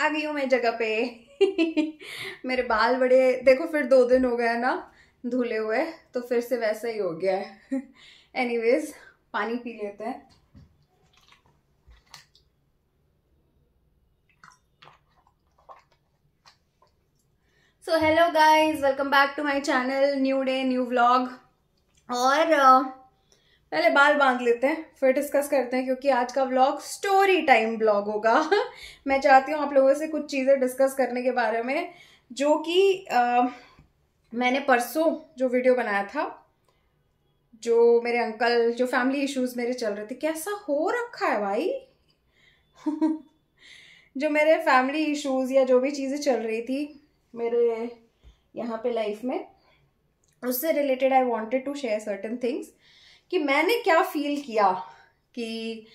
आ गई हूँ मैं जगह पे। मेरे बाल बड़े, देखो फिर 2 दिन हो गए ना धुले हुए, तो फिर से वैसा ही हो गया है। एनीवेज, पानी पी लेते हैं। So hello guys, welcome back to my channel. New day new vlog. और पहले बाल बांध लेते हैं फिर डिस्कस करते हैं, क्योंकि आज का व्लॉग स्टोरी टाइम व्लॉग होगा। मैं चाहती हूँ आप लोगों से कुछ चीजें डिस्कस करने के बारे में, जो कि मैंने परसों जो वीडियो बनाया था, जो मेरे अंकल, जो फैमिली इश्यूज मेरे चल रहे थे। कैसा हो रखा है भाई। जो मेरे फैमिली इश्यूज या जो भी चीजें चल रही थी मेरे यहाँ पे लाइफ में, उससे related I wanted to share certain things, कि मैंने क्या फील किया कि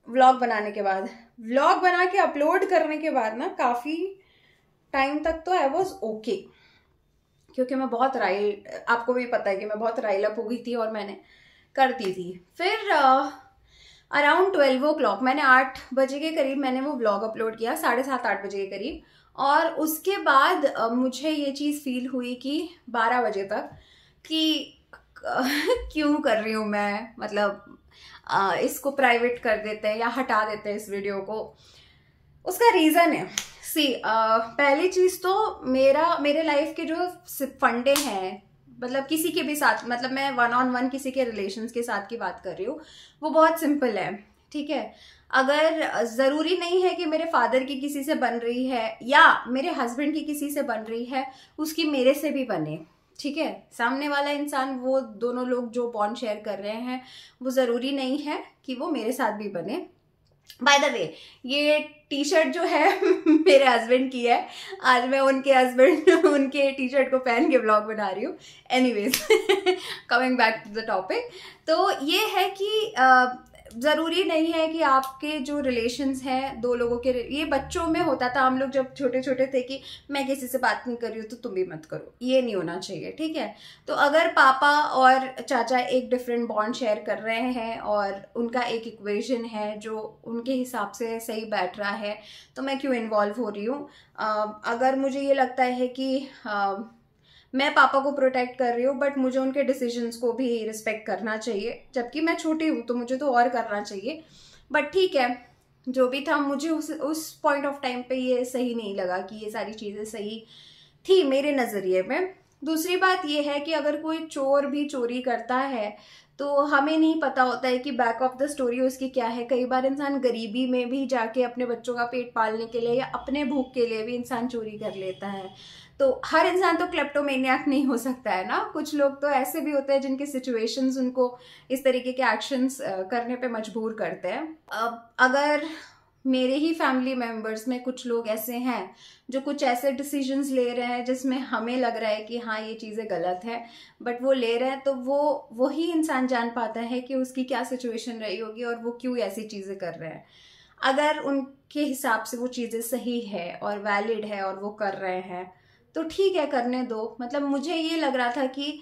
व्लॉग बनाने के बाद, व्लॉग बना के अपलोड करने के बाद ना काफ़ी टाइम तक तो आई वॉज ओके, क्योंकि मैं बहुत आपको भी पता है कि मैं बहुत राइल अप हो गई थी और मैंने करती थी। फिर अराउंड 12 o'clock मैंने 8 बजे के करीब मैंने वो व्लॉग अपलोड किया, 7:30-8 बजे के करीब। और उसके बाद मुझे ये चीज़ फील हुई कि 12 बजे तक कि क्यों कर रही हूँ मैं, मतलब इसको प्राइवेट कर देते हैं या हटा देते हैं इस वीडियो को। उसका रीज़न है, पहली चीज़ तो मेरे लाइफ के जो फंडे हैं, मतलब किसी के भी साथ, मतलब मैं 1-on-1 किसी के रिलेशंस के साथ की बात कर रही हूँ, वो बहुत सिंपल है। ठीक है, अगर ज़रूरी नहीं है कि मेरे फादर की किसी से बन रही है या मेरे हस्बैंड की किसी से बन रही है, उसकी मेरे से भी बने। ठीक है, सामने वाला इंसान, वो दोनों लोग जो बॉन्ड शेयर कर रहे हैं, वो ज़रूरी नहीं है कि वो मेरे साथ भी बने। बाय द वे, ये टी शर्ट जो है मेरे हस्बैंड की है। आज मैं उनके टी शर्ट को पहन के ब्लॉग बना रही हूँ। Anyways, coming back to the topic, तो ये है कि ज़रूरी नहीं है कि आपके जो रिलेशंस हैं दो लोगों के, ये बच्चों में होता था, हम लोग जब छोटे छोटे थे, कि मैं किसी से बात नहीं कर रही हूँ तो तुम भी मत करो, ये नहीं होना चाहिए। ठीक है, तो अगर पापा और चाचा एक डिफरेंट बॉन्ड शेयर कर रहे हैं और उनका एक इक्वेशन है जो उनके हिसाब से सही बैठ रहा है, तो मैं क्यों इन्वॉल्व हो रही हूँ। अगर मुझे ये लगता है कि मैं पापा को प्रोटेक्ट कर रही हूँ, बट मुझे उनके डिसीजंस को भी रिस्पेक्ट करना चाहिए, जबकि मैं छोटी हूँ तो मुझे तो और करना चाहिए। बट ठीक है, जो भी था, मुझे उस पॉइंट ऑफ टाइम पे ये सही नहीं लगा कि ये सारी चीज़ें सही थी मेरे नज़रिए में। दूसरी बात ये है कि अगर कोई चोर भी चोरी करता है तो हमें नहीं पता होता है कि बैक ऑफ द स्टोरी उसकी क्या है। कई बार इंसान गरीबी में भी जाके अपने बच्चों का पेट पालने के लिए या अपने भूख के लिए भी इंसान चोरी कर लेता है। तो हर इंसान तो क्लेप्टोमेनियक नहीं हो सकता है ना। कुछ लोग तो ऐसे भी होते हैं जिनके सिचुएशंस उनको इस तरीके के एक्शंस करने पे मजबूर करते हैं। अगर मेरे ही फैमिली मेंबर्स में कुछ लोग ऐसे हैं जो कुछ ऐसे डिसीजंस ले रहे हैं जिसमें हमें लग रहा है कि हाँ ये चीज़ें गलत है, बट वो ले रहे हैं, तो वो वही इंसान जान पाता है कि उसकी क्या सिचुएशन रही होगी और वो क्यों ऐसी चीज़ें कर रहे हैं। अगर उनके हिसाब से वो चीज़ें सही है और वैलिड है और वो कर रहे हैं तो ठीक है, करने दो। मतलब मुझे ये लग रहा था कि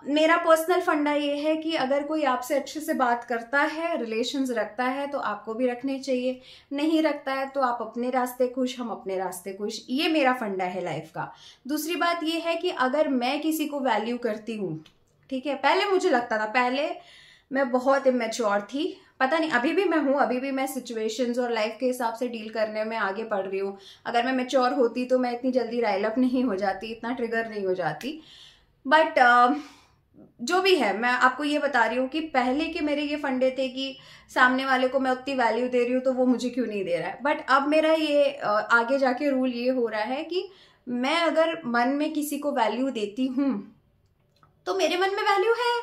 मेरा पर्सनल फंडा ये है कि अगर कोई आपसे अच्छे से बात करता है, रिलेशंस रखता है, तो आपको भी रखने चाहिए। नहीं रखता है तो आप अपने रास्ते खुश, हम अपने रास्ते खुश। ये मेरा फंडा है लाइफ का। दूसरी बात ये है कि अगर मैं किसी को वैल्यू करती हूँ, ठीक है, पहले मुझे लगता था, पहले मैं बहुत इमेच्योर थी, पता नहीं अभी भी मैं हूँ, अभी भी मैं सिचुएशंस और लाइफ के हिसाब से डील करने में आगे बढ़ रही हूँ। अगर मैं मैच्योर होती तो मैं इतनी जल्दी राइल अप नहीं हो जाती, इतना ट्रिगर नहीं हो जाती। बट जो भी है, मैं आपको ये बता रही हूँ कि पहले के मेरे ये फंडे थे कि सामने वाले को मैं उतनी वैल्यू दे रही हूँ तो वो मुझे क्यों नहीं दे रहा है। बट अब मेरा ये आगे जाके रूल ये हो रहा है कि मैं अगर मन में किसी को वैल्यू देती हूँ तो मेरे मन में वैल्यू है,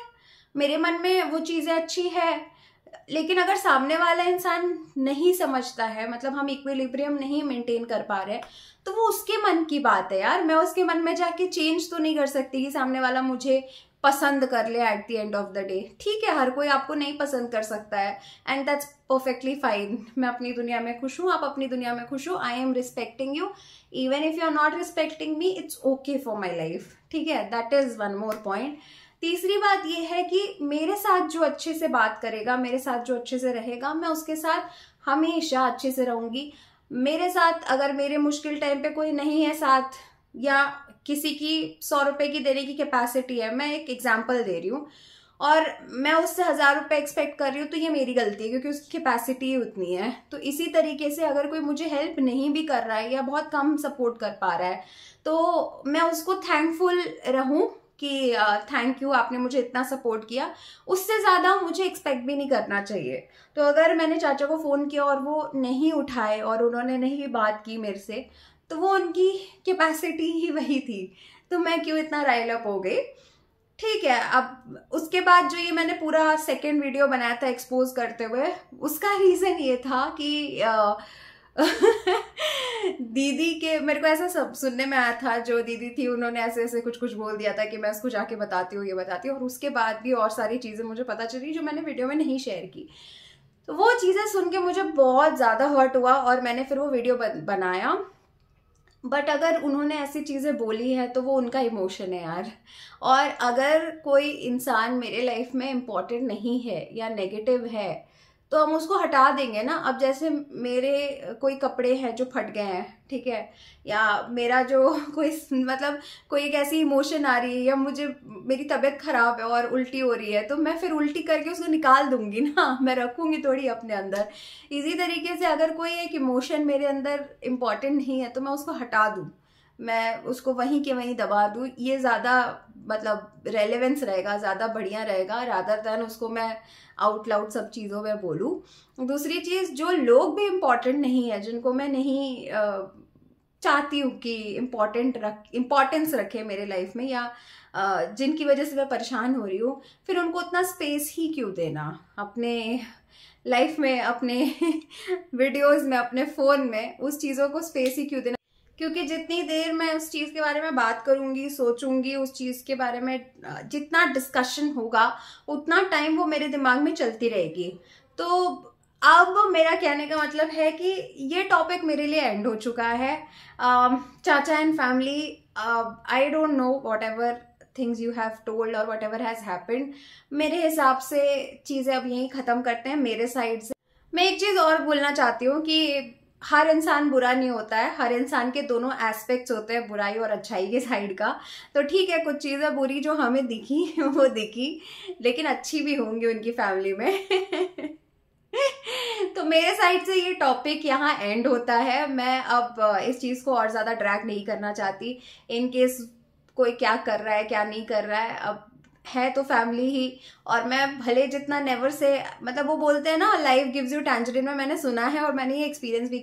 मेरे मन में वो चीज़ें अच्छी है। लेकिन अगर सामने वाला इंसान नहीं समझता है, मतलब हम इक्विलिब्रियम नहीं मेंटेन कर पा रहे, तो वो उसके मन की बात है यार। मैं उसके मन में जाके चेंज तो नहीं कर सकती कि सामने वाला मुझे पसंद कर ले at the end of the day. ठीक है, हर कोई आपको नहीं पसंद कर सकता है, एंड दैट्स परफेक्टली फाइन। मैं अपनी दुनिया में खुश हूँ, आप अपनी दुनिया में खुश हो। I am respecting you, even if you are not respecting me, it's okay for my life. ठीक है, that is one more point. तीसरी बात यह है कि मेरे साथ जो अच्छे से बात करेगा, मेरे साथ जो अच्छे से रहेगा, मैं उसके साथ हमेशा अच्छे से रहूंगी। मेरे साथ अगर मेरे मुश्किल टाइम पे कोई नहीं है साथ, या किसी की 100 रुपए की देने की कैपेसिटी है, मैं एक एग्जांपल दे रही हूँ, और मैं उससे 1000 रुपए एक्सपेक्ट कर रही हूँ, तो ये मेरी गलती है क्योंकि उसकी कैपेसिटी ही उतनी है। तो इसी तरीके से अगर कोई मुझे हेल्प नहीं भी कर रहा है या बहुत कम सपोर्ट कर पा रहा है, तो मैं उसको थैंकफुल रहूं कि थैंक यू, आपने मुझे इतना सपोर्ट किया। उससे ज़्यादा मुझे एक्सपेक्ट भी नहीं करना चाहिए। तो अगर मैंने चाचा को फ़ोन किया और वो नहीं उठाए और उन्होंने नहीं बात की मेरे से, तो वो उनकी कैपेसिटी ही वही थी, तो मैं क्यों इतना राइल अप हो गई। ठीक है। अब उसके बाद जो ये मैंने पूरा सेकंड वीडियो बनाया था एक्सपोज करते हुए, उसका रीज़न ये था कि दीदी के, मेरे को ऐसा सब सुनने में आया था, जो दीदी थी उन्होंने ऐसे ऐसे कुछ कुछ बोल दिया था कि मैं उसको जाके बताती हूँ, ये बताती हूँ, और उसके बाद भी और सारी चीज़ें मुझे पता चली जो मैंने वीडियो में नहीं शेयर की। तो वो चीज़ें सुन के मुझे बहुत ज़्यादा हर्ट हुआ और मैंने फिर वो वीडियो बनाया। बट अगर उन्होंने ऐसी चीज़ें बोली है तो वो उनका इमोशन है यार। और अगर कोई इंसान मेरे लाइफ में इम्पोर्टेंट नहीं है या नेगेटिव है, तो हम उसको हटा देंगे ना। अब जैसे मेरे कोई कपड़े हैं जो फट गए हैं, ठीक है, या मेरा जो कोई मतलब कोई एक ऐसी इमोशन आ रही है, या मुझे मेरी तबीयत खराब है और उल्टी हो रही है, तो मैं फिर उल्टी करके उसको निकाल दूंगी ना, मैं रखूंगी थोड़ी अपने अंदर। इसी तरीके से अगर कोई एक इमोशन मेरे अंदर इम्पॉर्टेंट नहीं है तो मैं उसको हटा दूँ, मैं उसको वहीं के वहीं दबा दूँ, ये ज़्यादा मतलब रेलेवेंस रहेगा, ज़्यादा बढ़िया रहेगा, रादर देन उसको मैं आउट लाउड सब चीज़ों में बोलूँ। दूसरी चीज़, जो लोग भी इम्पॉर्टेंट नहीं है, जिनको मैं नहीं चाहती हूँ कि इम्पोर्टेंस रखे मेरे लाइफ में, या जिनकी वजह से मैं परेशान हो रही हूँ, फिर उनको उतना स्पेस ही क्यों देना अपने लाइफ में, अपने वीडियोस में, अपने फ़ोन में, उस चीज़ों को स्पेस ही क्यों देना। क्योंकि जितनी देर मैं उस चीज़ के बारे में बात करूंगी, सोचूंगी, उस चीज़ के बारे में जितना डिस्कशन होगा, उतना टाइम वो मेरे दिमाग में चलती रहेगी। तो अब मेरा कहने का मतलब है कि ये टॉपिक मेरे लिए एंड हो चुका है। चाचा and family, I don't know what ever things you have told और वट एवर हैज़ हैपेंड, मेरे हिसाब से चीज़ें अब यहीं ख़त्म करते हैं मेरे साइड से। मैं एक चीज़ और बोलना चाहती हूँ कि हर इंसान बुरा नहीं होता है, हर इंसान के दोनों एस्पेक्ट्स होते हैं, बुराई और अच्छाई के साइड का। तो ठीक है, कुछ चीज़ें बुरी जो हमें दिखी वो दिखी, लेकिन अच्छी भी होंगी उनकी फैमिली में। तो मेरे साइड से ये टॉपिक यहाँ एंड होता है। मैं अब इस चीज़ को और ज़्यादा ड्रैग नहीं करना चाहती। इन केस कोई क्या कर रहा है क्या नहीं कर रहा है, अब है तो फैमिली ही। और मैं भले जितना नेवर से, मतलब वो बोलते हैं ना लाइफ गिव्स यू टैंजरीन, में मैंने सुना है और मैंने ये एक्सपीरियंस भी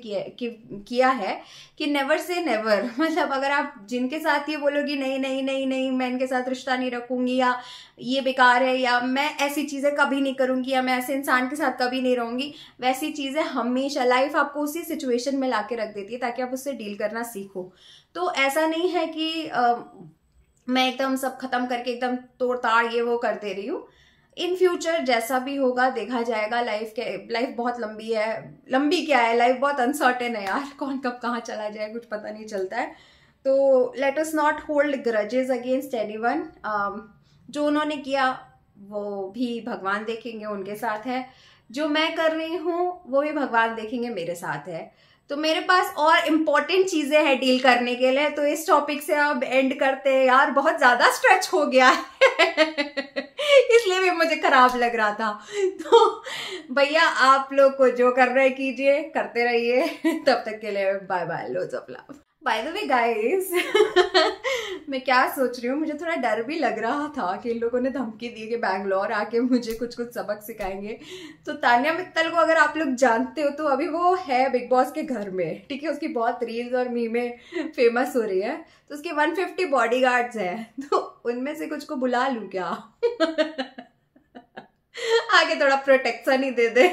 किया है कि नेवर से नेवर। मतलब अगर आप जिनके साथ ये बोलोगी नहीं नहीं नहीं नहीं मैं इनके साथ रिश्ता नहीं रखूंगी, या ये बेकार है, या मैं ऐसी चीज़ें कभी नहीं करूंगी, या मैं ऐसे इंसान के साथ कभी नहीं रहूंगी, वैसी चीज़ें हमेशा लाइफ आपको उसी सिचुएशन में ला के रख देती है ताकि आप उससे डील करना सीखो। तो ऐसा नहीं है कि मैं एकदम सब खत्म करके एकदम तोड़ ताड़ ये वो कर दे रही हूँ। इन फ्यूचर जैसा भी होगा देखा जाएगा। लाइफ बहुत लंबी है, लंबी क्या है, लाइफ बहुत अनसर्टेन है यार, कौन कब कहाँ चला जाए कुछ पता नहीं चलता है। तो let us not hold grudges against anyone. जो उन्होंने किया वो भी भगवान देखेंगे, उनके साथ है। जो मैं कर रही हूँ वो भी भगवान देखेंगे, मेरे साथ है। तो मेरे पास और इम्पोर्टेंट चीजें हैं डील करने के लिए। तो इस टॉपिक से अब एंड करते हैं यार, बहुत ज्यादा स्ट्रेच हो गया है। इसलिए भी मुझे खराब लग रहा था। तो भैया आप लोग को जो कर रहे कीजिए, करते रहिए। तब तक के लिए bye bye, loads of love. By the way guys, मैं क्या सोच रही हूँ, मुझे थोड़ा डर भी लग रहा था कि इन लोगों ने धमकी दी कि बैंगलोर आके मुझे कुछ कुछ सबक सिखाएंगे। तो तान्या मित्तल को अगर आप लोग जानते हो तो अभी वो है बिग बॉस के घर में, ठीक है। उसकी बहुत रील्स और मीमें फेमस हो रही है। तो उसके 150 बॉडीगार्ड्स हैं, तो उनमें से कुछ को बुला लूं क्या? आगे थोड़ा प्रोटेक्शन ही दे दे।